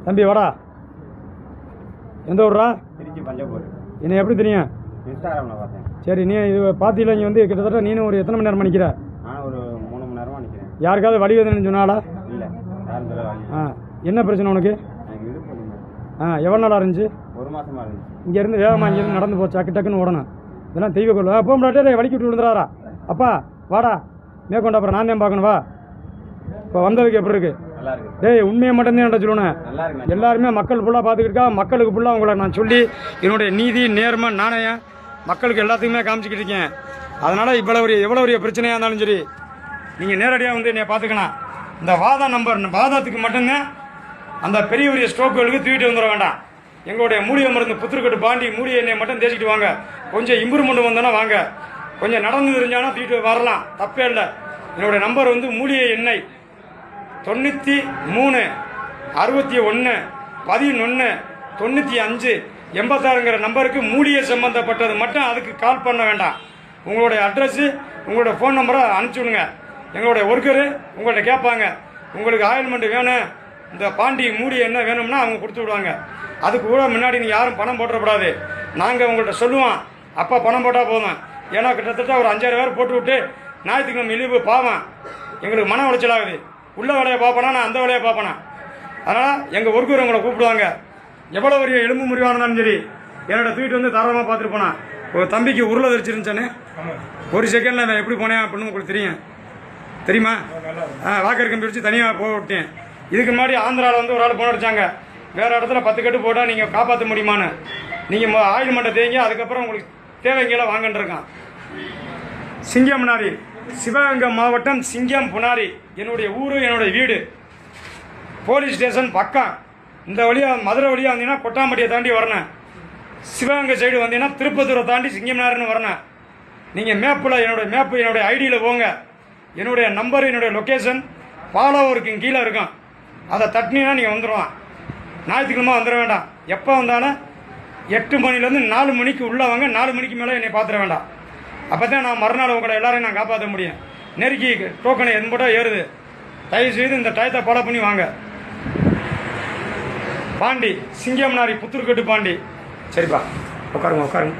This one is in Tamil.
தம்பி வாடா. எந்த ஊர்ரா? திருச்சி பஞ்சப்பூர். என்னை எப்படி தெரியும்? இன்ஸ்டாகிராமில் பார்த்தேன். சரி, நீ இது பார்த்தீங்களா? இங்கே வந்து கிட்டத்தட்ட நீனும் ஒரு எத்தனை மணி நேரம் நிற்கிற? நான் ஒரு 3 மணி நேரமாக நிற்கிறேன். யாருக்காவது வழி வேதனைன்னு சொன்னாலா? இல்லை, யாரும் சொல்ல வழி. என்ன பிரச்சனை உனக்கு? எனக்கு இது பண்ணுங்க. எவ்வளோ நாளாக இருந்துச்சு? 1 மாதமாக இருந்துச்சு. இங்கேருந்து வேகமாக இங்கேருந்து நடந்து போச்சு, டக்கு டக்குன்னு ஓடணும். இதெல்லாம் தெய்வ கொள்ளுவா. அப்போ முன்னாடியே வலிக்கி விட்டு விழுந்துறாரா? அப்பா வாடா, மேற்கொண்டு அப்புறம் நான் தான் பார்க்கணும். வா. இப்போ வந்ததுக்கு எப்படி இருக்கு? நல்லா இருக்கு. டேய், உண்மையை மட்டும்தான் சொல்லணும். நல்லா இருக்கு. எல்லாருமே மக்கள் ஃபுல்லாக பார்த்துக்கிட்டு இருக்கா. மக்களுக்கு ஃபுல்லாக உங்களை நான் சொல்லி என்னுடைய நீதி நேர்மை நாணயம் மக்களுக்கு எல்லாத்துக்குமே காமிச்சிக்கிட்டு இருக்கேன். அதனால் எவ்வளோ ஒரு பிரச்சனையாக இருந்தாலும் சரி நீங்கள் நேரடியாக வந்து என்னை பார்த்துக்கலாம். இந்த வாதத்துக்கு மட்டும்தான் அந்த பெரிய பெரிய ஸ்ட்ரோக்குகளுக்கு தூக்கிட்டு வந்துட வேண்டாம். எங்களுடைய மூலிகை மருந்து புத்திரக்கட்டு பாண்டி மூலிகை எண்ணெய் மட்டும் தேய்ச்சிக்கிட்டு வாங்க. கொஞ்சம் இம்ப்ரூவ்மெண்ட் வந்தோன்னா வாங்க. கொஞ்சம் நடந்து தெரிஞ்சானா தூக்கிட்டு வரலாம், தப்பே இல்லை. என்னுடைய நம்பர் வந்து மூலிகை எண்ணெய் 93 61 11 95 86ங்கிற நம்பருக்கு மூலிகை சம்பந்தப்பட்டது மட்டும் அதுக்கு கால் பண்ண வேண்டாம். உங்களுடைய அட்ரஸு உங்களோட ஃபோன் நம்பரை அனுப்பிச்சி விடுங்க. எங்களுடைய ஒர்க்கரு உங்கள்கிட்ட கேட்பாங்க, உங்களுக்கு ஆயில்மெண்ட் வேணும், இந்த பாண்டி மூலிகை என்ன வேணும்னா அவங்க கொடுத்து விடுவாங்க. அதுக்கு கூட முன்னாடி நீங்கள் யாரும் பணம் போட்டுறக்கூடாது. நாங்கள் உங்கள்கிட்ட சொல்லுவோம், அப்போ பணம் போட்டால் போதும். ஏன்னா கிட்டத்தட்ட ஒரு 5-6 பேர் போட்டு விட்டு ஞாயிற்றுக்கிழமை இழிவு பாவம் எங்களுக்கு மன உளைச்சலாகுது. உள்ள வேலையை பார்ப்பனா, நான் அந்த வேலையை பார்ப்பேனா. அதனால் எங்கள் ஒர்க்கர் உங்களை கூப்பிடுவாங்க. எவ்வளோ பெரிய எலும்பு முறிவாக இருந்தாலும் சரி என்னோட தூக்கிட்டு வந்து தாராளமாக பார்த்துட்டு போனா. ஒரு தம்பிக்கு உருளை தெரிச்சிருந்துச்சானே, ஒரு செகண்டில் அவன் எப்படி போனேன் அப்படின்னு உங்களுக்கு தெரியுமா? வாக்கர் கம்பி வச்சு தனியாக போக விட்டேன். இதுக்கு முன்னாடி ஆந்திராவில் வந்து ஒரு ஆள் போன அடிச்சாங்க. வேறு இடத்துல 10 கட்டு போட்டால் நீங்கள் காப்பாற்ற முடியுமான்னு. நீங்கள் ஆயில் மண்டை தேங்க, அதுக்கப்புறம் உங்களுக்கு தேவைங்கெல்லாம் வாங்கன்னு இருக்கான். சிங்கம்னாரி, சிவகங்கை மாவட்டம் சிங்கம் புனாரி என்னுடைய ஊர், என்னுடைய வீடு. போலீஸ் ஸ்டேஷன் பக்கம். இந்த வழியாக மதுரை வழியாக வந்தீங்கன்னா கொட்டாம்பட்டியை தாண்டி வரணும். சிவகங்கை சைடு வந்தீங்கன்னா திருப்பத்தூரை தாண்டி சிங்கம்னாருன்னு வரணும். நீங்கள் என்னுடைய ஐடியில் போங்க. என்னுடைய நம்பர், என்னுடைய லொக்கேஷன் ஃபாலோவருக்கு கீழே இருக்கும். அதை தட்டினீங்கன்னா நீங்கள் வந்துடுவான். ஞாயிற்றுக்கிழமை வந்துட வேண்டாம். எப்போ வந்தாலும் 8 மணிலேருந்து 4 மணிக்கு உள்ளே வாங்க. 4 மணிக்கு மேலே என்னை பார்த்துட வேண்டாம். அப்போ தான் நான் மறுநாள் உங்களை எல்லாரையும் நான் காப்பாற்ற முடியும். நெருக்கி டோக்கனை என்பட்டா ஏறுது. தயவு செய்து இந்த டயத்தை ஃபாலோ பண்ணி வாங்க. பாண்டி சிங்கம்னாரி புத்தூர்கட்டு பாண்டி. சரிப்பா, உட்காருங்க.